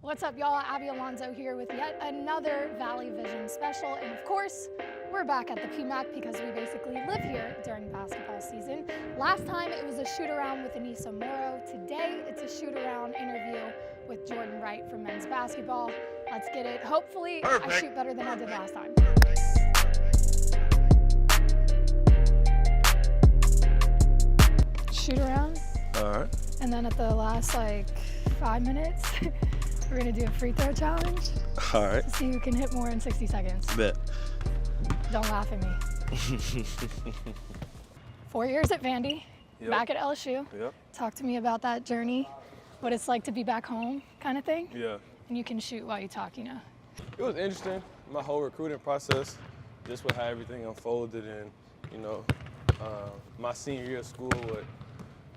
What's up, y'all? Abby Alonzo here with yet another Valley Vision special. And of course, we're back at the PMAC because we basically live here during basketball season. Last time it was a shoot around with Anissa Morrow. Today it's a shoot around interview with Jordan Wright from men's basketball. Let's get it. Hopefully I shoot better than I did last time. Shoot around. All right. And then at the last 5 minutes, we're gonna do a free throw challenge. All right. To see who can hit more in 60 seconds. Bet. Don't laugh at me. 4 years at Vandy, Yep. back at LSU. Yep. Talk to me about that journey, what it's like to be back home kind of thing. Yeah. And you can shoot while you talk, you know. It was interesting, my whole recruiting process, just with how everything unfolded and, my senior year of school,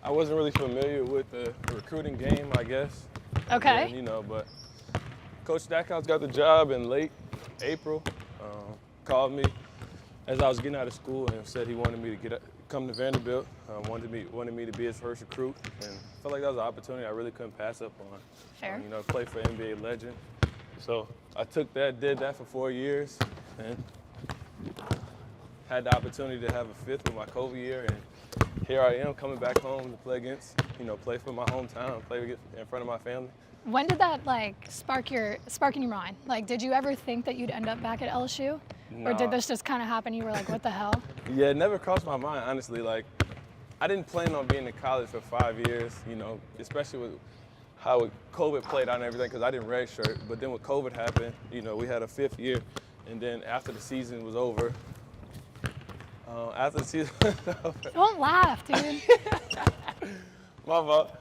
I wasn't really familiar with the recruiting game, I guess. Okay. And, but Coach Stackhouse got the job in late April, called me as I was getting out of school and said he wanted me to come to Vanderbilt, wanted me to be his first recruit, and I felt like that was an opportunity I really couldn't pass up on. Fair. Play for NBA legend. So I took that, did that for 4 years, and had the opportunity to have a fifth with my COVID year, and here I am coming back home to play against, play for my hometown, play in front of my family. When did that spark in your mind? Did you ever think that you'd end up back at LSU? No. Or did this just kind of happen? You were like, what the hell? Yeah, it never crossed my mind, honestly. I didn't plan on being in college for 5 years, especially with how COVID played out and everything, because I didn't redshirt. But then when COVID happened, we had a fifth year, and then after the season was over, Don't laugh, dude. My fault.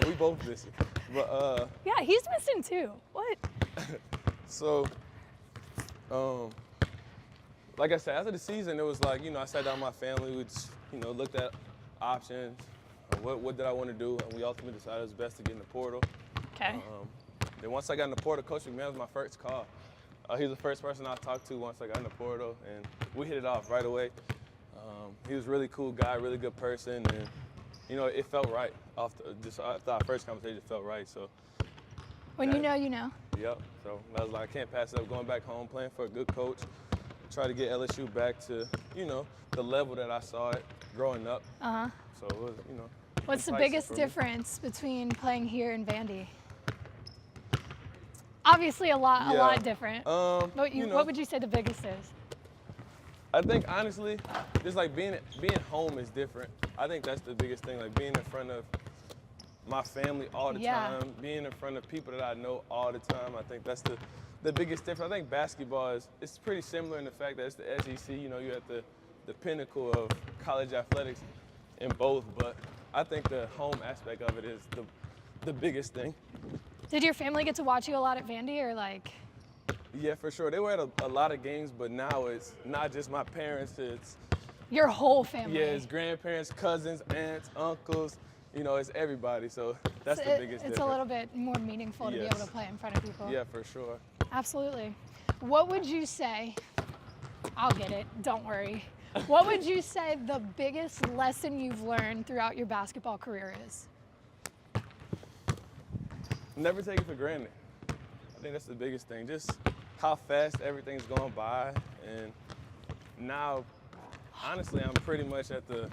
We both missing. But yeah, he's missing too. What? So, like I said, after the season, it was I sat down with my family, we just, looked at options, what did I want to do, and we ultimately decided it was best to get in the portal. Okay. Then once I got in the portal, Coach McMahon was my first call. He was the first person I talked to once I got in the portal, and we hit it off right away. He was a really cool guy, really good person, and it felt right. Just after our first conversation, it felt right. So When you know, you know. Yep. So I was like, I can't pass it up. Going back home, playing for a good coach, try to get LSU back to the level that I saw it growing up. So it was What's the biggest difference between playing here and Vandy? Obviously, a lot different. What would you say the biggest is? I think honestly, just being home is different. I think that's the biggest thing. Being in front of my family all the time, being in front of people that I know all the time. I think that's the biggest difference. I think basketball it's pretty similar in the fact that it's the SEC. You're at the pinnacle of college athletics in both, but I think the home aspect of it is the biggest thing. Did your family get to watch you a lot at Vandy, or Yeah, for sure. They were at a lot of games, but now it's not just my parents. It's your whole family. Yeah, it's grandparents, cousins, aunts, uncles. It's everybody. So that's the biggest difference. It's a little bit more meaningful to be able to play in front of people. Yeah, for sure. Absolutely. What would you say? I'll get it. Don't worry. What would you say the biggest lesson you've learned throughout your basketball career is? Never take it for granted. I think that's the biggest thing. Just how fast everything's going by, and now, honestly, I'm pretty much at the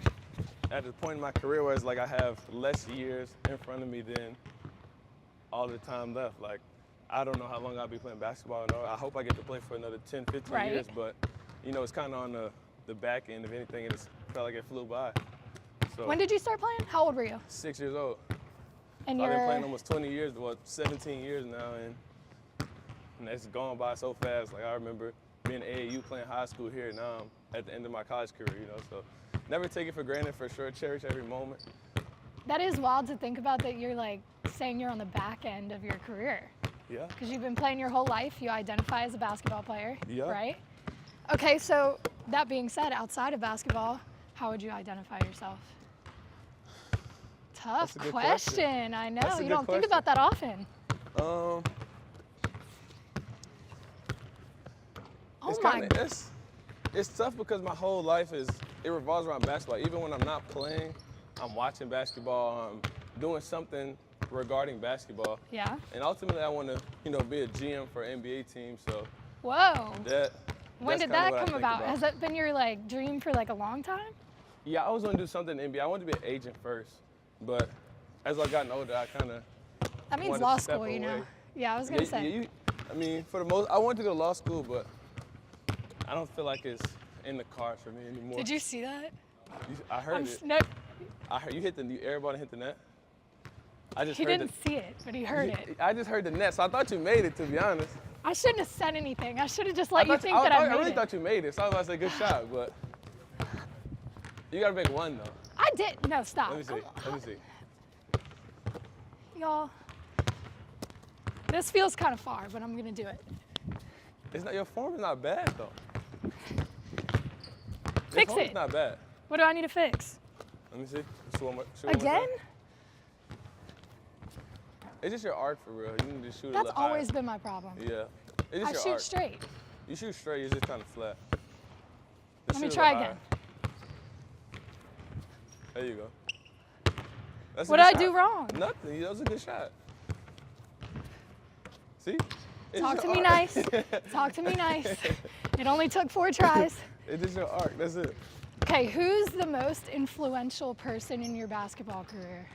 point in my career where it's I have less years in front of me than all the time left. I don't know how long I'll be playing basketball. I hope I get to play for another 10, 15 years, but it's kind of on the back end of anything, and it felt like it flew by. So, when did you start playing? How old were you? 6 years old. And so I've been playing almost 20 years, 17 years now, and it's gone by so fast. I remember being AAU playing high school here, and now I'm at the end of my college career, So never take it for granted, for sure. Cherish every moment. That is wild to think about, that you're saying you're on the back end of your career. Yeah. Because you've been playing your whole life. You identify as a basketball player, yeah. Right? Okay, so that being said, outside of basketball, how would you identify yourself? Tough question. I know. You don't think about that often. It's tough because my whole life it revolves around basketball. Even when I'm not playing, I'm watching basketball. I'm doing something regarding basketball. Yeah. And ultimately, I want to, be a GM for an NBA team. So. Whoa. That's When did that come about? Has that been your dream for a long time? Yeah, I was going to do something in NBA. I wanted to be an agent first, but as I gotten older, I kind of. That means law school, Yeah, I was going to say. For the most, I wanted to go to law school, but I don't feel like it's in the cards for me anymore. Did you see that? I heard it. No. I heard you airball and hit the net. He didn't see it, but he heard it. I just heard the net, so I thought you made it, to be honest. I shouldn't have said anything. I should have just let you think that I made it. I really thought you made it, so I was about to say good shot, but you got to make one, though. I did. No, stop. Let me see. Y'all, this feels kind of far, but I'm going to do it. Your form is not bad, though. Fix it. It's not bad. What do I need to fix? Let me see. Just one more. Again? It's just your arc for real. You need to shoot That's always been my problem. Yeah. It's just I your shoot arc. straight. You shoot straight, it's just kind of flat. Let me try again. There you go. What did I do wrong? Nothing. That was a good shot. See? Talk to me nice. Talk to me nice. It only took 4 tries. It's just your arc. That's it. Okay, who's the most influential person in your basketball career?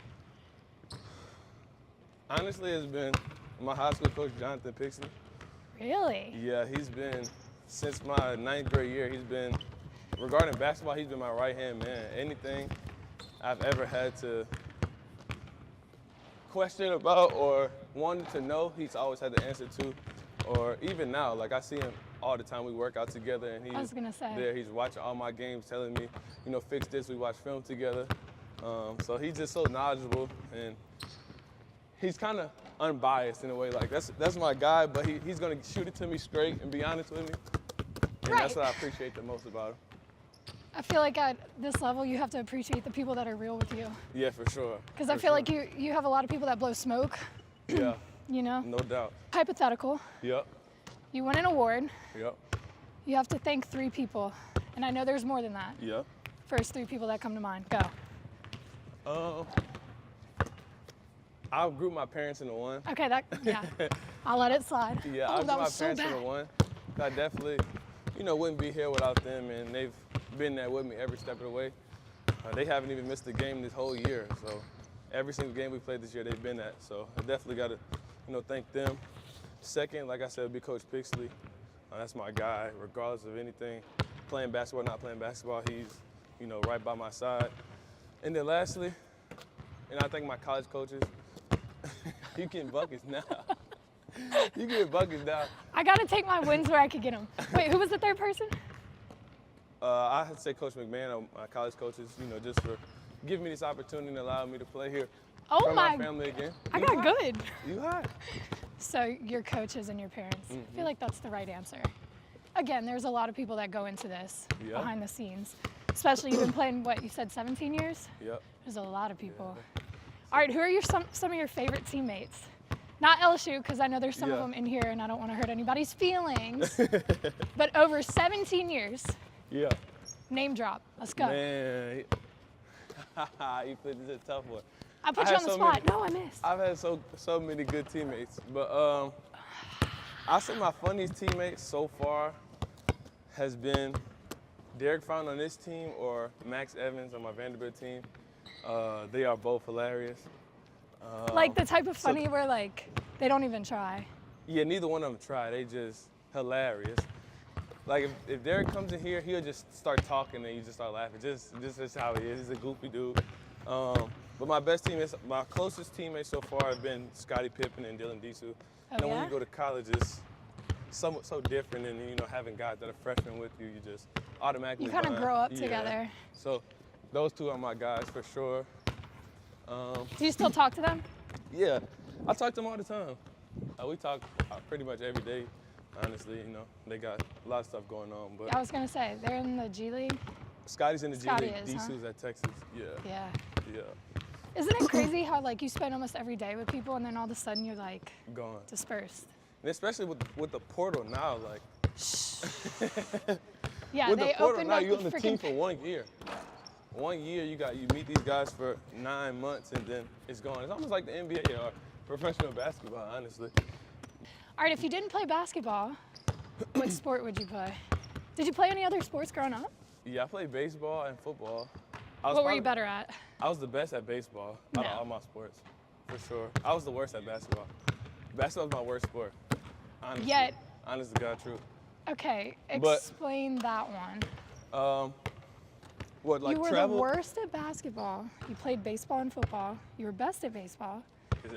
Honestly, it's been my high school coach, Jonathan Pixley. Really? Yeah, he's been, since my 9th grade year, regarding basketball, he's been my right-hand man. Anything I've ever had to question about or wanted to know, he's always had the answer to. Or even now, I see him all the time. We work out together, and he's there. He's watching all my games, telling me, fix this. We watch film together. So he's just so knowledgeable, and he's kind of unbiased in a way. That's my guy, but he's going to shoot it to me straight and be honest with me. And that's what I appreciate the most about him. I feel like at this level, you have to appreciate the people that are real with you. Yeah, for sure. Because I feel like you have a lot of people that blow smoke. Yeah. No doubt. Hypothetical. Yep. You win an award. Yep. You have to thank 3 people. And I know there's more than that. Yep. First 3 people that come to mind. Go. I'll group my parents into one. Okay, I'll let it slide. Yeah, I'll group my parents into one. I definitely, wouldn't be here without them, and they've been there with me every step of the way. They haven't even missed a game this whole year, so every single game we played this year, they've been at. So I definitely got to, thank them. Second, like I said, would be Coach Pixley. That's my guy, regardless of anything. Playing basketball, not playing basketball, he's, right by my side. And then lastly, I thank my college coaches. You getting buckets now. You getting buckets now. I got to take my wins where I could get them. Wait, who was the third person? I had to say Coach McMahon, my college coaches, just for giving me this opportunity and allowing me to play here. Oh my family again. I got good. You hot. So your coaches and your parents. I feel like that's the right answer. Again, there's a lot of people that go into this behind the scenes. Especially you've been playing, what, you said 17 years? Yep. There's a lot of people. Yeah. All right, who are some of your favorite teammates? Not LSU, because I know there's some of them in here and I don't want to hurt anybody's feelings. But over 17 years. Yeah. Name drop. Let's go. Man, you put this a tough one. I put you on the spot. No, I missed. I've had so many good teammates, but I say my funniest teammate so far has been Derek Fountain on this team or Max Evans on my Vanderbilt team. They are both hilarious. Like the type of funny where they don't even try. Yeah, neither one of them try. They just hilarious. Like if Derek comes in here, he'll just start talking and you just start laughing. Just is how he is. He's a goofy dude. But my closest teammates so far have been Scotty Pippen and Dylan Disu. And when you go to college, it's so different, and having guys that are freshmen with you, you just automatically kind of grow up together. So those two are my guys for sure. Do you still talk to them? Yeah, I talk to them all the time. We talk pretty much every day. Honestly, they got a lot of stuff going on. But I was gonna say they're in the G League. Scotty's in the G League. Disu's at Texas. Yeah. Isn't it crazy how you spend almost every day with people and then all of a sudden you're gone, dispersed? And especially with the portal now, Yeah, with they the portal opened now, up you're on the team for 1 year. 1 year, you meet these guys for 9 months, and then it's gone. It's almost like the NBA or professional basketball, honestly. All right, if you didn't play basketball, what sport would you play? Did you play any other sports growing up? Yeah, I played baseball and football. What were you better at? I was the best at baseball out of all my sports, for sure. I was the worst at basketball. Basketball was my worst sport, honestly. Yet. Honest to God, true. Okay, explain that one. What, like you were travel? the worst at basketball. You played baseball and football. You were best at baseball.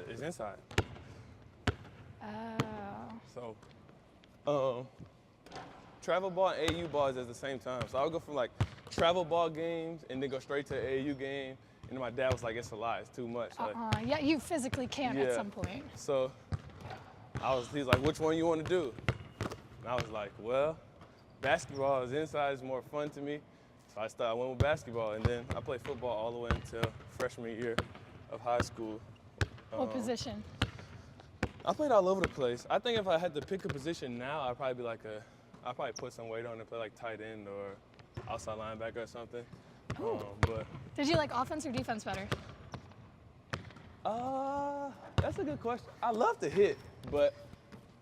It's inside. Oh. So, travel ball and AAU ball is at the same time. So I would go from like travel ball games and then go straight to an AAU game. And then my dad was like, it's a lot, it's too much. Yeah, you physically can't at some point. So he's like, which one you want to do? And I was like, well, basketball is inside, it's more fun to me. So I went with basketball, and then I played football all the way until freshman year of high school. What position? I played all over the place. I think if I had to pick a position now, I'd probably put some weight on and play like tight end or outside linebacker or something. But did you like offense or defense better? That's a good question. I love to hit, but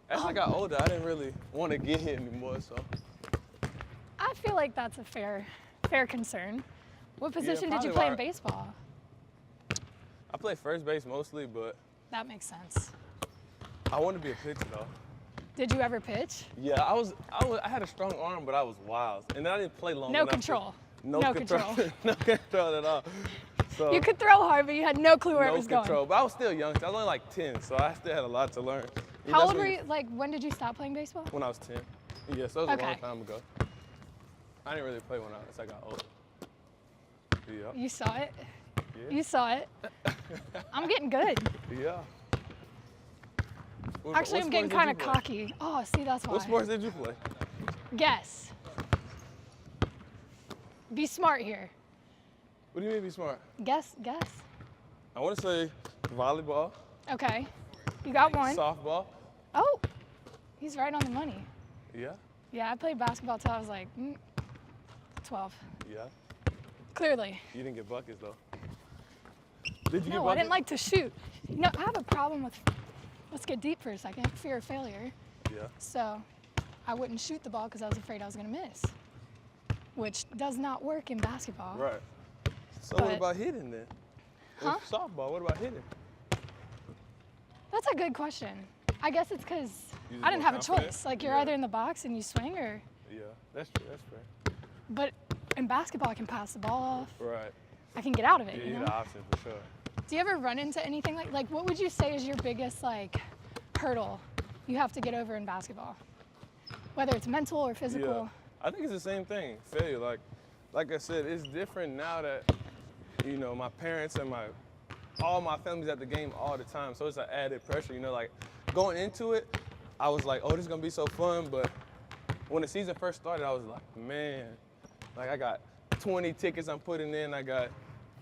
as I got older, I didn't really want to get hit anymore. So I feel like that's a fair concern. What position did you probably play in baseball? I played first base mostly, but That makes sense. I wanted to be a pitcher though. Did you ever pitch? Yeah, I had a strong arm, but I was wild, and then I didn't play long enough. No control. No control at all. So You could throw hard, but you had no clue where it was no control. going. But I was still young. I was only like 10, so I still had a lot to learn. How old were you? Like, when did you stop playing baseball? When I was 10. Yeah, so it was a long Okay. time ago. I didn't really play as I got older. Yeah. You saw it? Yeah. You saw it? I'm getting good. Yeah. Actually, What I'm getting sports did kind you of play? cocky. Oh, see, that's why. What sports did you play? Guess. Be smart here. What do you mean be smart? Guess. I want to say volleyball, Okay. You got one. softball. Oh, he's right on the money. Yeah. Yeah, I played basketball till I was like 12. Yeah. Clearly. You didn't get buckets though. Did you get No, buckets? I didn't like to shoot. No, I have a problem with, let's get deep for a second, fear of failure. Yeah. So I wouldn't shoot the ball because I was afraid I was going to miss, which does not work in basketball. Right. So But- what about hitting then? Huh? With softball, what about hitting? That's a good question. I guess it's because You just I didn't more have a confident? choice. Like, you're Yeah. either in the box and you swing, or, Yeah, that's true. That's fair. but in basketball, I can pass the ball off. Right. I can get out of it, Yeah, you you know? had an option for sure. Do you ever run into anything like what would you say is your biggest like hurdle you have to get over in basketball? Whether it's mental or physical. Yeah. I think it's the same thing. Failure. Like I said, it's different now that, you know, my parents and all my family's at the game all the time. So it's an added pressure, you know, like going into it, I was like, oh, this is gonna be so fun. But when the season first started, I was like, man, like I got 20 tickets I'm putting in. I got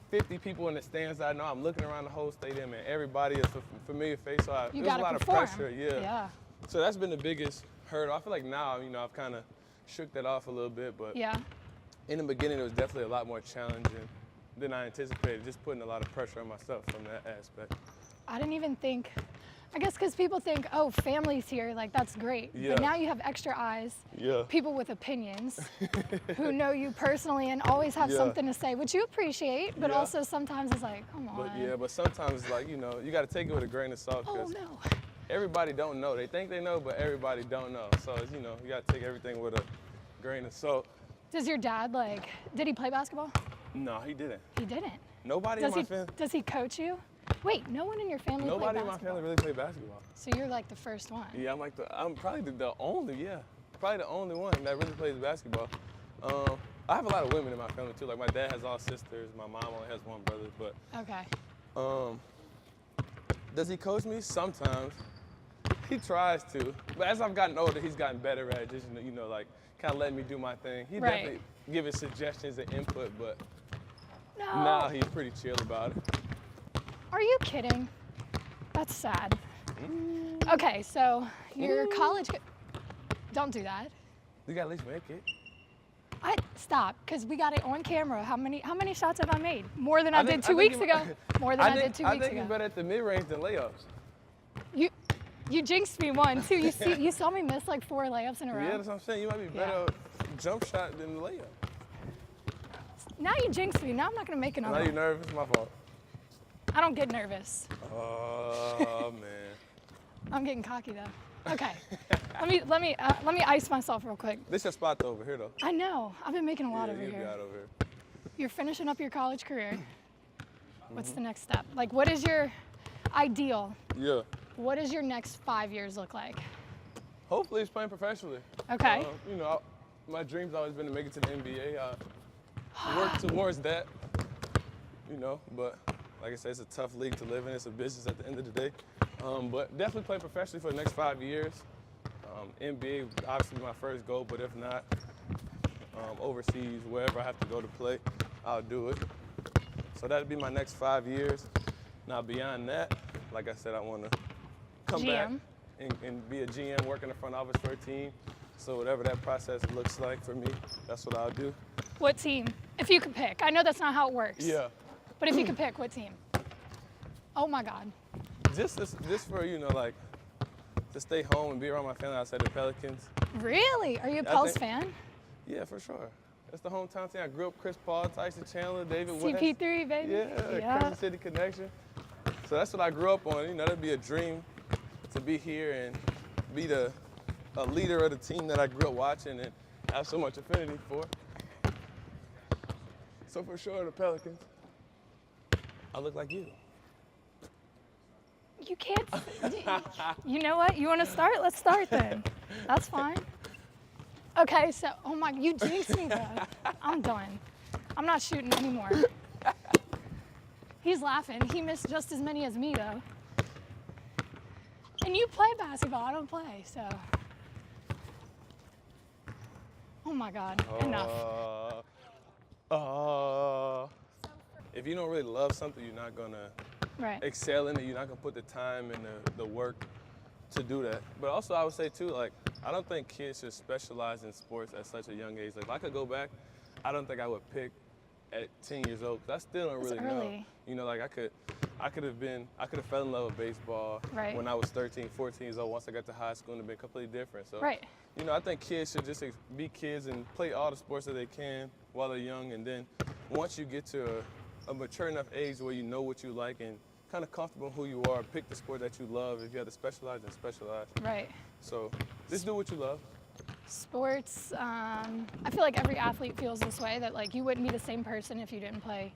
50 people in the stands. I know I'm looking around the whole stadium and everybody is a familiar face. So You there's gotta a lot perform. of pressure. Yeah. So that's been the biggest hurdle. I feel like now, you know, I've kind of shook that off a little bit. But Yeah. in the beginning, it was definitely a lot more challenging than I anticipated. Just putting a lot of pressure on myself from that aspect. I didn't even think, I guess because people think, oh, family's here, like that's great. Yeah. But now you have extra eyes, Yeah. people with opinions who know you personally and always have Yeah. something to say, which you appreciate, but Yeah. also sometimes it's like, come on. But sometimes it's like, you know, you got to take it with a grain of salt. Oh 'Cause no. everybody don't know. They think they know, but everybody don't know. So, it's, you know, you got to take everything with a grain of salt. Does your dad did he play basketball? No, he didn't. He didn't. Nobody in my family. Does he coach you? Wait, no one in your family Nobody played in my basketball. family really played basketball. So you're like the first one. Yeah, I'm probably the only, probably the only one that really plays basketball. I have a lot of women in my family too. Like my dad has all sisters. My mom only has one brother. But Okay. does he coach me? Sometimes. He tries to. But as I've gotten older, he's gotten better at just, you know, like kind of letting me do my thing. He Right. definitely giving suggestions and input, but No. now he's pretty chill about it. Are you kidding? That's sad. Okay, so your college. Don't do that. You gotta at least make it. Stop, because we got it on camera. How many shots have I made? More than I did 2 weeks ago. More than I did 2 weeks ago. I think you're better at the mid-range than layups. You jinxed me one, too. You saw me miss like 4 layups in a row. Yeah, that's what I'm saying. You might be better at jump shot than the layup. Now you jinxed me. Now I'm not going to make another Now one. you're nervous? My fault. I don't get nervous. Oh, man. I'm getting cocky, though. Okay. let me ice myself real quick. This your spot over here, though. I know. I've been making a lot over you'll here. be out over here. You're finishing up your college career. What's the next step? Like, what is your ideal? Yeah. What does your next 5 years look like? Hopefully, it's playing professionally. Okay. You know, my dream's always been to make it to the NBA. I work towards that, you know, but like I said, it's a tough league to live in. It's a business at the end of the day. But definitely play professionally for the next 5 years. NBA would obviously be my first goal, but if not, overseas, wherever I have to go to play, I'll do it. So that'd be my next 5 years. Now beyond that, like I said, I want to come back and be a GM, work in the front office for a team. So whatever that process looks like for me, that's what I'll do. What team? If you could pick. I know that's not how it works. Yeah. But if you could pick, what team? Oh my God. Just for, you know, like, to stay home and be around my family outside the Pelicans. Really? Are you a Pels fan? Yeah, for sure. That's the hometown team. I grew up Chris Paul, Tyson Chandler, David West. CP3, baby. Yeah, Kansas City connection. So that's what I grew up on. You know, that'd be a dream to be here and be a leader of the team that I grew up watching and have so much affinity for. So for sure, the Pelicans. I look like you. You can't. You know what? You want to start? Let's start then. That's fine. Okay, so, oh my, you jinxed me though. I'm done. I'm not shooting anymore. He's laughing. He missed just as many as me though. And you play basketball, I don't play, so. Oh my God, enough. If you don't really love something, you're not gonna excel in it. You're not gonna put the time and the work to do that. But also, I would say too, like, I don't think kids should specialize in sports at such a young age. Like, if I could go back, I don't think I would pick at 10 years old, because I still don't really know. You know, like, I could have fell in love with baseball when I was 13, 14 years old. Once I got to high school, and it'd been completely different. So, you know, I think kids should just be kids and play all the sports that they can while they're young. And then once you get to a mature enough age where you know what you like and kind of comfortable in who you are, pick the sport that you love. If you have to specialize, then specialize. So just do what you love. Sports, I feel like every athlete feels this way, that like you wouldn't be the same person if you didn't play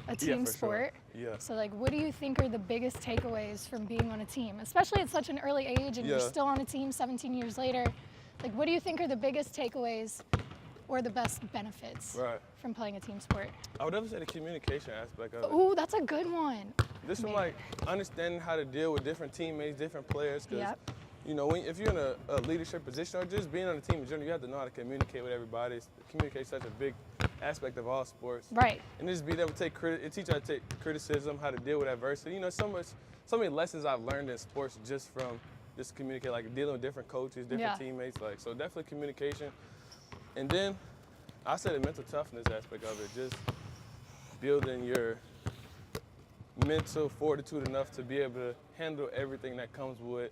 a team sport. Sure. So like, what do you think are the biggest takeaways from being on a team, especially at such an early age and you're still on a team 17 years later? Like, what do you think are the biggest takeaways or the best benefits from playing a team sport? I would definitely say the communication aspect of it. Ooh, that's a good one. This from like understanding how to deal with different teammates, different players. Because you know, if you're in a leadership position or just being on a team in general, you have to know how to communicate with everybody. Communication is such a big aspect of all sports. And just being able to teach you how to take criticism, how to deal with adversity. You know, so many lessons I've learned in sports just from just communicate, like dealing with different coaches, different teammates. Like, so definitely communication. And then I say the mental toughness aspect of it, just building your mental fortitude enough to be able to handle everything that comes with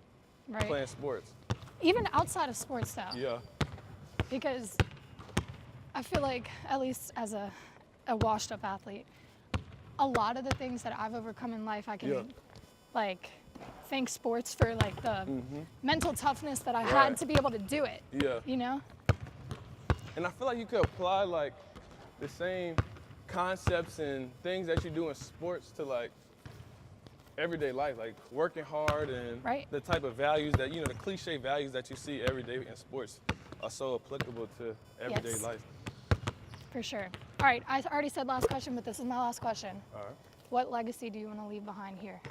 playing sports. Even outside of sports though. Because I feel like, at least as a washed up athlete, a lot of the things that I've overcome in life, I can like thank sports for like the mental toughness that I had to be able to do it. You know? And I feel like you could apply like the same concepts and things that you do in sports to like everyday life, like working hard and the type of values that, you know, the cliche values that you see every day in sports are so applicable to everyday life. For sure. All right, I already said last question, but this is my last question. All right. What legacy do you want to leave behind here?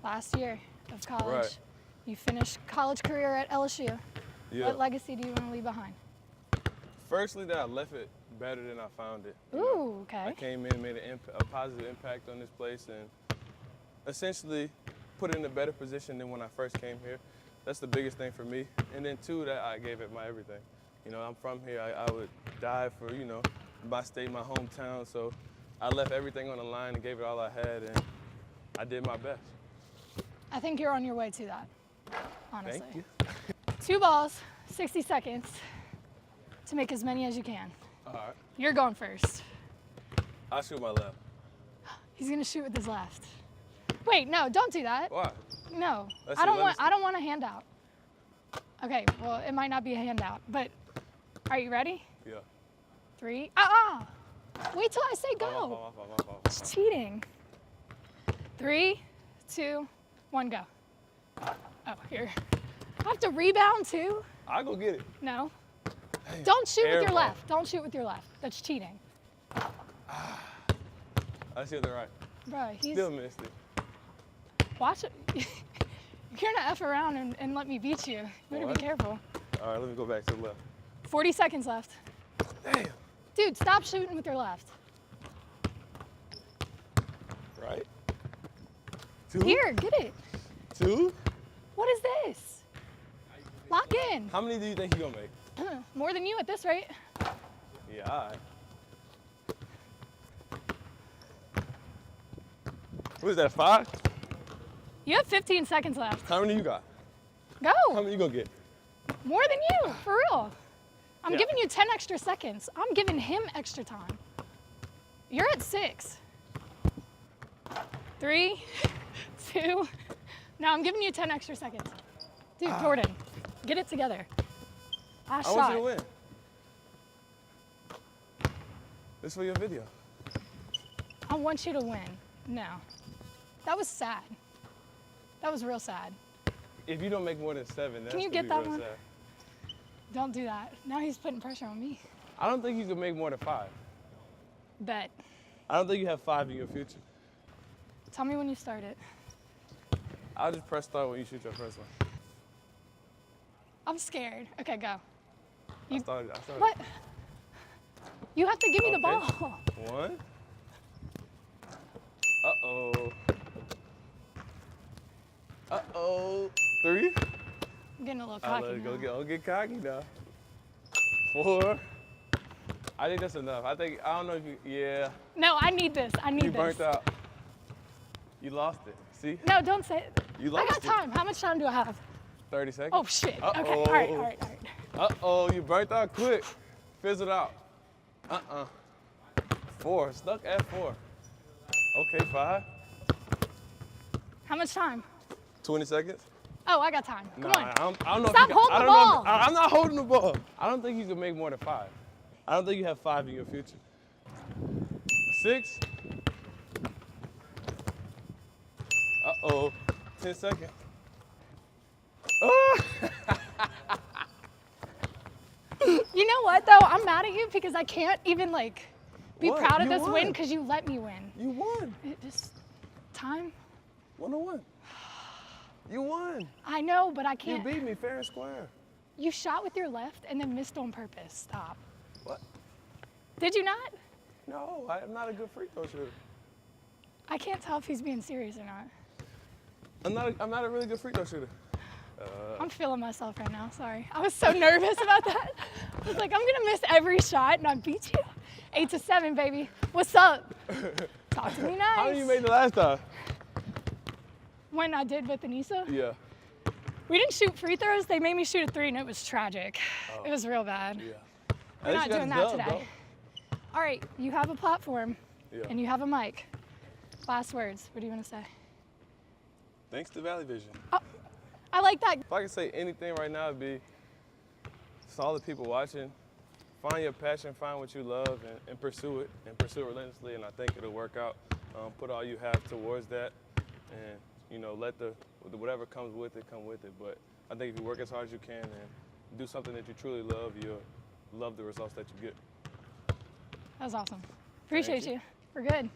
Last year of college. You finished college career at LSU. What legacy do you want to leave behind? Firstly, that I left it better than I found it. Ooh, okay. I came in and made a positive impact on this place and essentially put it in a better position than when I first came here. That's the biggest thing for me. And then two, that I gave it my everything. You know, I'm from here. I would die for, you know, my state, my hometown. So I left everything on the line and gave it all I had, and I did my best. I think you're on your way to that, honestly. Thank you. 2 balls, 60 seconds to make as many as you can. All right. You're going first. I'll shoot my left. He's gonna shoot with his left. Wait, no, don't do that. Why? No, Let's I see, don't want a handout. Okay, well, it might not be a handout, but are you ready? Yeah. 3, wait till I say go. It's cheating. 3, 2, 1, go. Oh, here. I have to rebound too? I'll go get it. No. Damn. Don't shoot with your Airball. left. Don't shoot with your left. That's cheating. I see the right. Bro, he's, Still missed it. watch it. You're gonna F around and let me beat you. You better be What? careful. All right, let me go back to the left. 40 seconds left. Damn. Dude, stop shooting with your left. Right. 2. Here, get it. 2. What is this? Lock in. How many do you think you're gonna make? More than you at this rate. Yeah, all right. What is that, 5? You have 15 seconds left. How many you got? Go. How many you gonna get? More than you, for real. I'm Yeah. giving you 10 extra seconds. I'm giving him extra time. You're at 6. 3, 2. No, I'm giving you 10 extra seconds. Dude, Jordan, get it together. Last I shot. want you to win. This is for your video. I want you to win. No. That was sad. That was real sad. If you don't make more than 7, that's Can you gonna get be that real one? sad. Don't do that. Now he's putting pressure on me. I don't think you can make more than 5. Bet. I don't think you have 5 in your future. Tell me when you start it. I'll just press start when you shoot your first one. I'm scared. Okay, go. I started. What? You have to give me the Okay. ball. 1. Uh-oh. Uh-oh. 3. I'm getting a little I'll cocky now. go get cocky now. 4. I think that's enough. I don't know if you, yeah. No, I need this. I need You this. burnt out. You lost it. See? No, don't say it. You I lost got it. time. How much time do I have? 30 seconds. Oh, shit. Uh-oh. Okay, all right, all right, all right. Uh-oh, you burnt out quick. Fizzled out. 4, stuck at 4. Okay, 5. How much time? 20 seconds. Oh, I got time. Come on. I don't know. Stop holding the ball. I'm not holding the ball. I don't think you can make more than 5. I don't think you have 5 in your future. 6. Uh-oh. 10 seconds. Oh. You know what, though? I'm mad at you because I can't even, like, be What? proud of You this won. win because you let me win. You won. It just, time? 1-1. You won. I know, but I You can't. beat me fair and square. You shot with your left and then missed on purpose. Stop. What? Did you not? No, I'm not a good free throw shooter. I can't tell if he's being serious or not. I'm not a really good free throw shooter. I'm feeling myself right now, sorry. I was so nervous about that. I was like, I'm gonna miss every shot and I beat you. 8-7, baby. What's up? Talk to me nice. How many you made the last time? When I did with Anissa, Yeah. we didn't shoot free throws. They made me shoot a 3 and it was tragic. Oh. It was real bad. Yeah. We're not doing that today. All right, you have a platform Yeah. and you have a mic. Last words, what do you want to say? Thanks to Valley Vision. Oh, I like that. If I could say anything right now, it'd be to all the people watching, find your passion, find what you love, and pursue it, relentlessly, and I think it'll work out. Put all you have towards that, and you know, let whatever comes with it, come with it. But I think if you work as hard as you can and do something that you truly love, you'll love the results that you get. That was awesome. Appreciate you. you. We're good.